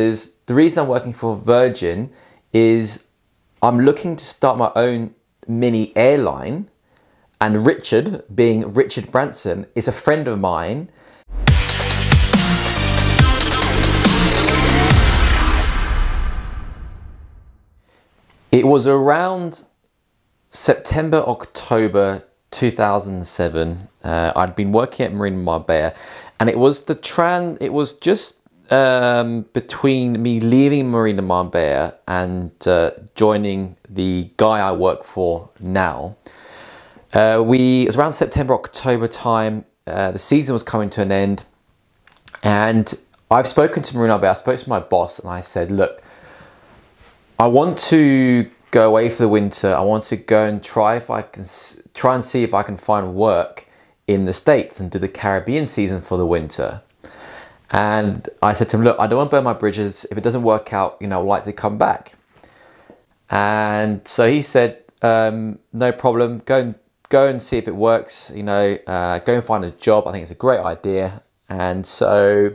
is the reason I'm working for Virgin is I'm looking to start my own mini airline, and Richard, being Richard Branson, is a friend of mine. It was around September, October 2007. I'd been working at Marina Marbella, and it was just between me leaving Marina Marbella and joining the guy I work for now. It was around September, October time. The season was coming to an end, and I've spoken to Marina Marbella. I spoke to my boss and I said, look, I want to go away for the winter. I want to go and try and see if I can find work in the States and do the Caribbean season for the winter. And I said to him, look, I don't want to burn my bridges. If it doesn't work out, you know, I'd like to come back. And so he said, no problem. Go and see if it works. You know, go and find a job. I think it's a great idea. And so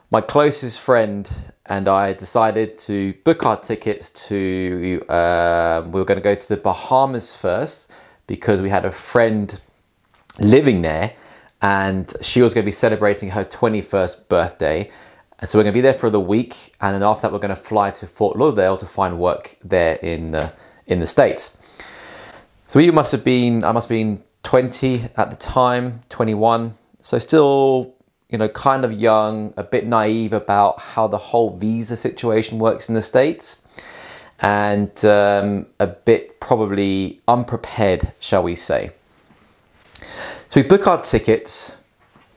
my closest friend and I decided to book our tickets to, we were going to go to the Bahamas first because we had a friend living there and she was going to be celebrating her 21st birthday. And so we're going to be there for the week. And then after that, we're going to fly to Fort Lauderdale to find work there in the States. So I must have been 20 at the time, 21. So still, you know, kind of young, a bit naive about how the whole visa situation works in the States, and a bit probably unprepared, shall we say. So we book our tickets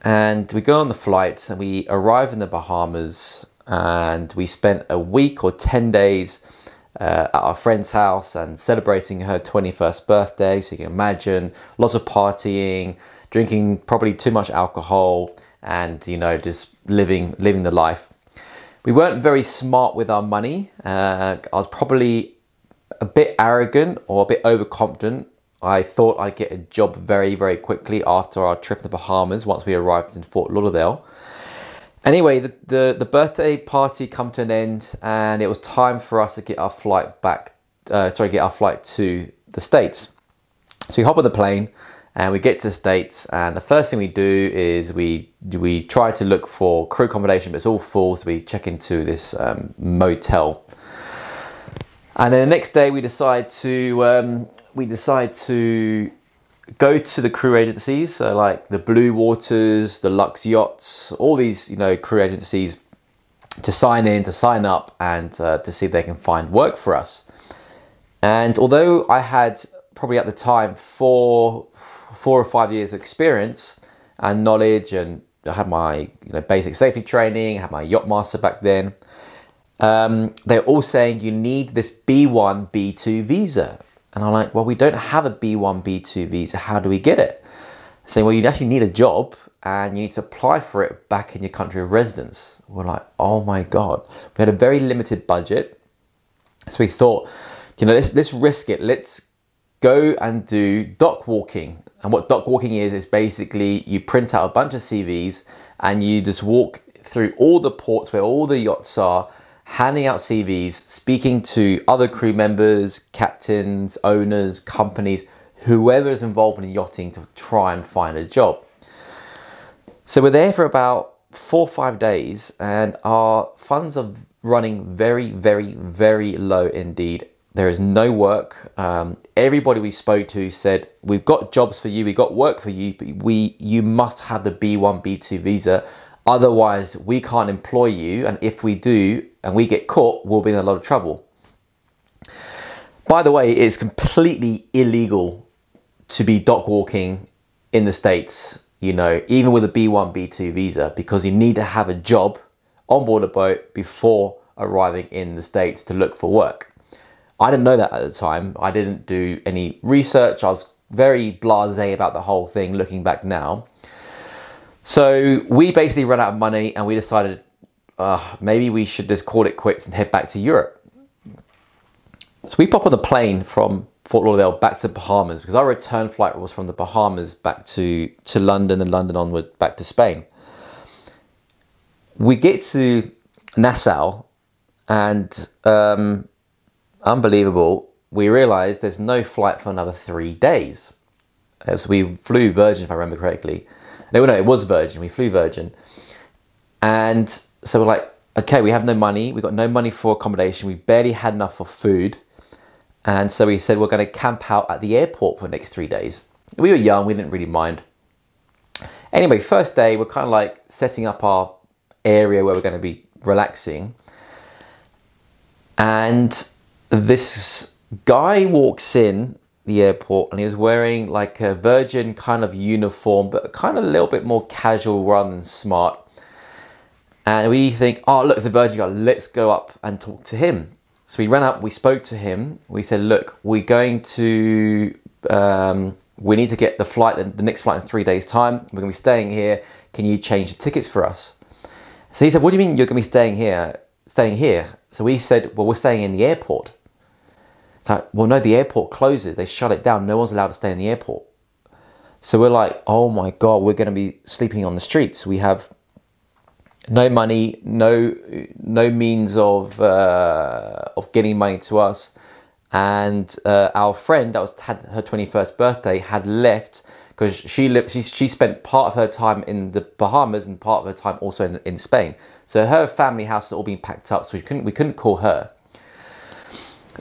and we go on the flight and we arrive in the Bahamas, and we spent a week or 10 days at our friend's house and celebrating her 21st birthday. So you can imagine lots of partying, drinking probably too much alcohol, and, you know, just living the life. We weren't very smart with our money. I was probably a bit arrogant or a bit overconfident. I thought I'd get a job very, very quickly after our trip to the Bahamas once we arrived in Fort Lauderdale. Anyway, the birthday party come to an end, and it was time for us to get our flight back. Get our flight to the States. So we hop on the plane and we get to the States, and the first thing we do is we try to look for crew accommodation, but it's all full. So we check into this motel, and then the next day we decide to go to the crew agencies, so like the Blue Waters, the Lux Yachts, all these, you know, crew agencies, to sign up, and to see if they can find work for us. And although I had probably at the time four or 5 years experience and knowledge, and I had my, you know, basic safety training, I had my yacht master back then, they're all saying you need this B1, B2 visa. And I'm like, well, we don't have a B1, B2 visa. How do we get it? Saying, well, you actually need a job and you need to apply for it back in your country of residence. We're like, oh my God. We had a very limited budget. So we thought, you know, let's risk it. Let's go and do dock walking. And what dock walking is basically you print out a bunch of CVs and you just walk through all the ports where all the yachts are, handing out CVs, speaking to other crew members, captains, owners, companies, whoever is involved in yachting, to try and find a job. So we're there for about 4 or 5 days, and our funds are running very, very, very low indeed. There is no work. Everybody we spoke to said, we've got jobs for you, we've got work for you, but you must have the B1, B2 visa. Otherwise, we can't employ you, and if we do and we get caught, we'll be in a lot of trouble. By the way, it's completely illegal to be dock walking in the States, you know, even with a B1, B2 visa, because you need to have a job on board a boat before arriving in the States to look for work. I didn't know that at the time. I didn't do any research. I was very blasé about the whole thing looking back now. So we basically ran out of money, and we decided maybe we should just call it quits and head back to Europe. So we pop on the plane from Fort Lauderdale back to the Bahamas, because our return flight was from the Bahamas back to London, and London onward back to Spain. We get to Nassau, And unbelievable, we realized there's no flight for another 3 days. So we flew Virgin, if I remember correctly. No, it was Virgin. We flew Virgin. And so we're like, okay, we have no money. We got no money for accommodation. We barely had enough for food. And so we said we're going to camp out at the airport for the next 3 days. We were young. We didn't really mind. Anyway, first day, we're kind of like setting up our area where we're going to be relaxing. And this guy walks in the airport and he was wearing like a Virgin kind of uniform, but kind of a little bit more casual rather than smart. And we think, oh, look, it's a Virgin guy. Let's go up and talk to him. So we ran up, we spoke to him. We said, look, we're going to, we need to get the flight, the next flight in 3 days' time. We're going to be staying here. Can you change the tickets for us? So he said, what do you mean you're going to be staying here? So we said, well, we're staying in the airport. It's like, well, no, the airport closes. They shut it down. No one's allowed to stay in the airport. So we're like, oh my God, we're going to be sleeping on the streets. We have no money, no means of getting money to us. And our friend that had her 21st birthday had left because she spent part of her time in the Bahamas and part of her time also in Spain. So her family house had all been packed up, so we couldn't call her.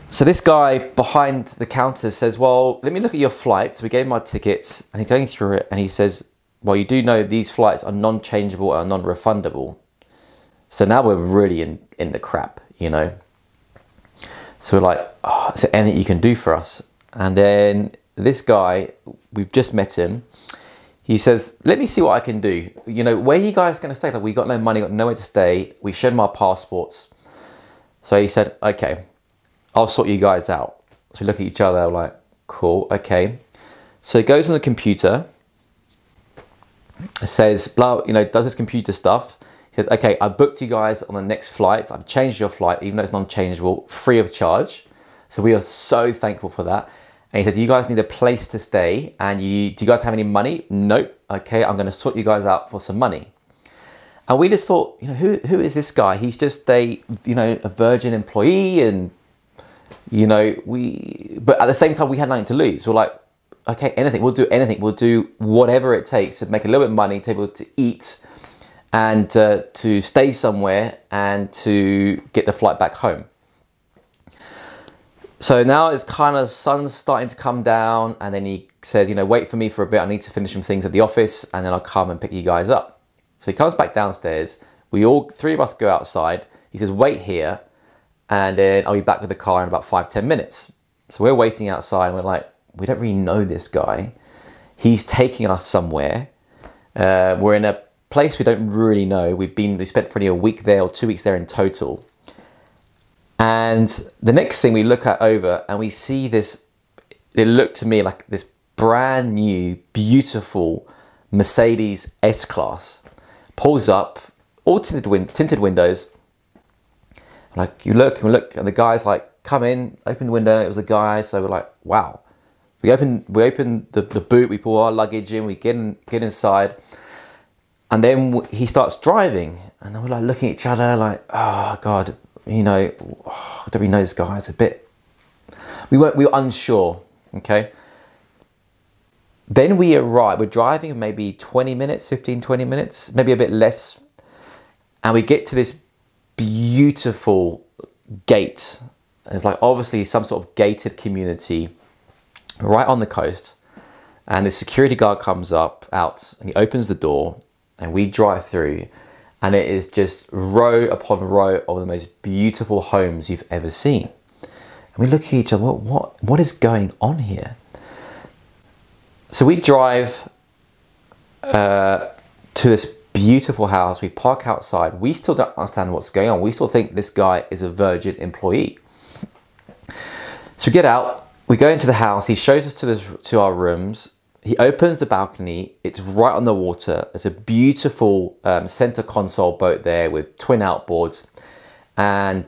So this guy behind the counter says, well, let me look at your flights. We gave him our tickets and he's going through it and he says, well, you do know these flights are non-changeable and non-refundable. So now we're really in the crap, you know. So we're like, oh, is there anything you can do for us? And then this guy, we've just met him. He says, let me see what I can do. You know, where are you guys going to stay? Like, we got no money, got nowhere to stay. We showed him our passports. So he said, okay, I'll sort you guys out. So we look at each other like, cool, okay. So he goes on the computer, says, blah, you know, does his computer stuff. He says, okay, I booked you guys on the next flight. I've changed your flight, even though it's non-changeable, free of charge. So we are so thankful for that. And he said, you guys need a place to stay. And do you guys have any money? Nope. Okay, I'm going to sort you guys out for some money. And we just thought, you know, who is this guy? He's just a Virgin employee. And, you know, but at the same time, we had nothing to lose. We're like, okay, anything, we'll do anything. We'll do whatever it takes to make a little bit of money, to be able to eat and to stay somewhere and to get the flight back home. So now it's kind of sun's starting to come down, and then he said, you know, wait for me for a bit. I need to finish some things at the office and then I'll come and pick you guys up. So he comes back downstairs. Three of us go outside. He says, wait here and then I'll be back with the car in about 5-10 minutes. So we're waiting outside and we're like, we don't really know this guy. He's taking us somewhere. We're in a place we don't really know. We spent probably a week there or 2 weeks there in total. And the next thing we look over and we see this, it looked to me like this brand new, beautiful Mercedes S-Class. Pulls up, all tinted windows. Like, you look and look, and the guy's like, come in, open the window. It was a guy, so we're like, wow. We open the boot, we pull our luggage in, we get inside, and then he starts driving, and we're like looking at each other like, oh God, you know, don't we know this guy? It's a bit, we were unsure, okay? Then we arrive, we're driving maybe 20 minutes, 15, 20 minutes, maybe a bit less, and we get to this beautiful gate. And it's like obviously some sort of gated community right on the coast, and the security guard comes out and he opens the door and we drive through, and it is just row upon row of the most beautiful homes you've ever seen. And we look at each other, what is going on here? So we drive to this beautiful house, we park outside, we still don't understand what's going on. We still think this guy is a Virgin employee. So we get out, we go into the house, he shows us to our rooms, he opens the balcony, it's right on the water, there's a beautiful center console boat there with twin outboards. And,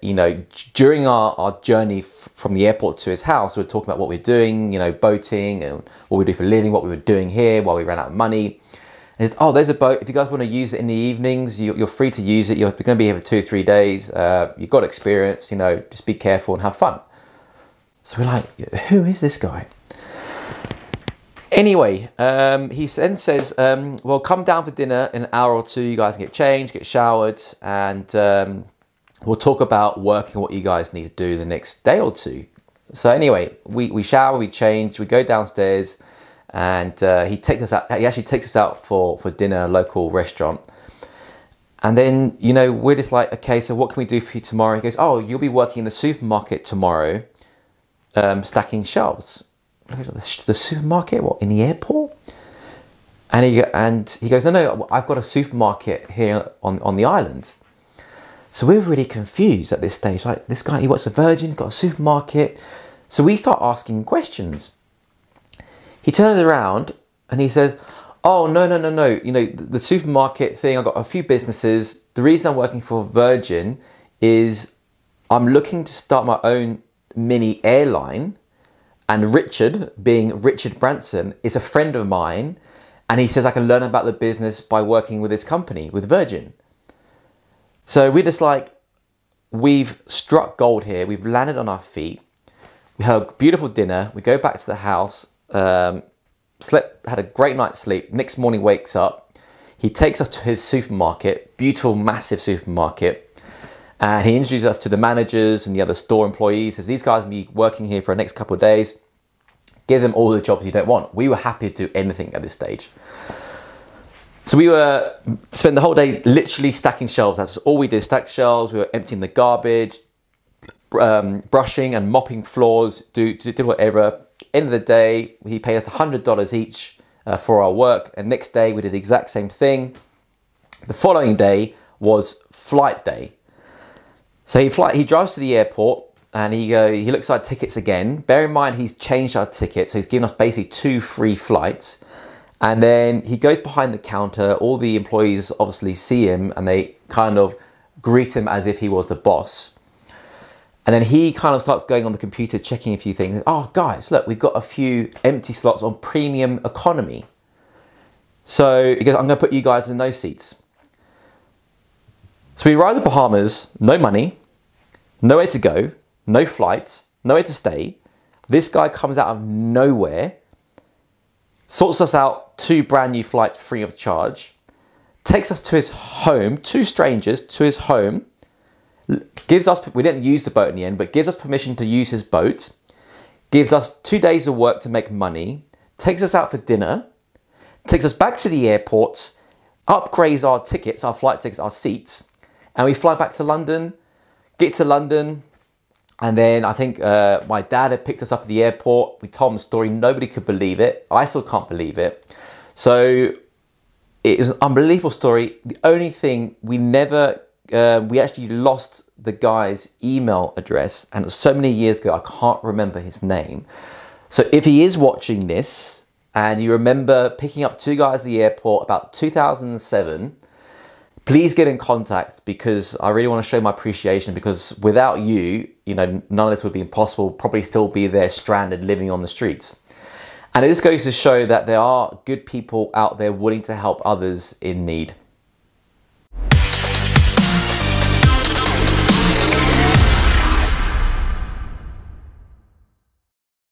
you know, during our journey from the airport to his house, we were talking about what we're doing, you know, boating and what we do for a living, what we were doing here while we ran out of money. And it's, oh, there's a boat. If you guys want to use it in the evenings, you're free to use it. You're going to be here for 2 or 3 days. You've got experience, you know, just be careful and have fun. So we're like, who is this guy? Anyway, he then says, well, come down for dinner in an hour or two. You guys can get changed, get showered, and we'll talk about work and what you guys need to do the next day or two. So anyway, we shower, we change, we go downstairs, and he takes us out. He actually takes us out for dinner at a local restaurant. And then, you know, we're just like, okay, so what can we do for you tomorrow? He goes, oh, you'll be working in the supermarket tomorrow, stacking shelves. The supermarket? What, in the airport? And he goes, no, I've got a supermarket here on the island. So we're really confused at this stage. Like, this guy, he works for Virgin, he's got a supermarket. So we start asking questions. He turns around and he says, oh, no. You know, the supermarket thing, I've got a few businesses. The reason I'm working for Virgin is I'm looking to start my own mini airline. And Richard, being Richard Branson, is a friend of mine. And he says I can learn about the business by working with this company, with Virgin. So we're just like, we've struck gold here. We've landed on our feet. We had a beautiful dinner. We go back to the house, had a great night's sleep. Next morning wakes up. He takes us to his supermarket, beautiful, massive supermarket. And he introduces us to the managers and the other store employees. Says, these guys will be working here for the next couple of days. Give them all the jobs you don't want. We were happy to do anything at this stage. So we spent the whole day literally stacking shelves. That's all we did, stack shelves. We were emptying the garbage, brushing and mopping floors, did whatever. End of the day, he paid us $100 each for our work. And next day, we did the exact same thing. The following day was flight day. So he drives to the airport and he looks at our tickets again. Bear in mind, he's changed our tickets. So he's given us basically 2 free flights. And then he goes behind the counter. All the employees obviously see him and they kind of greet him as if he was the boss. And then he kind of starts going on the computer, checking a few things. Oh, guys, look, we've got a few empty slots on premium economy. So he goes, I'm going to put you guys in those seats. So we arrive at the Bahamas, no money, nowhere to go, no flights, nowhere to stay. This guy comes out of nowhere, sorts us out 2 brand new flights free of charge, takes us to his home, 2 strangers to his home, gives us, we didn't use the boat in the end, but gives us permission to use his boat, gives us 2 days of work to make money, takes us out for dinner, takes us back to the airport, upgrades our tickets, our flight tickets, our seats, and we fly back to London, get to London, and then I think my dad had picked us up at the airport. We told him the story. Nobody could believe it. I still can't believe it. So it was an unbelievable story. The only thing, we actually lost the guy's email address, and it was so many years ago, I can't remember his name. So if he is watching this, and you remember picking up 2 guys at the airport about 2007, please get in contact, because I really want to show my appreciation, because without you, you know, none of this would be impossible. Probably still be there stranded, living on the streets. And it just goes to show that there are good people out there willing to help others in need.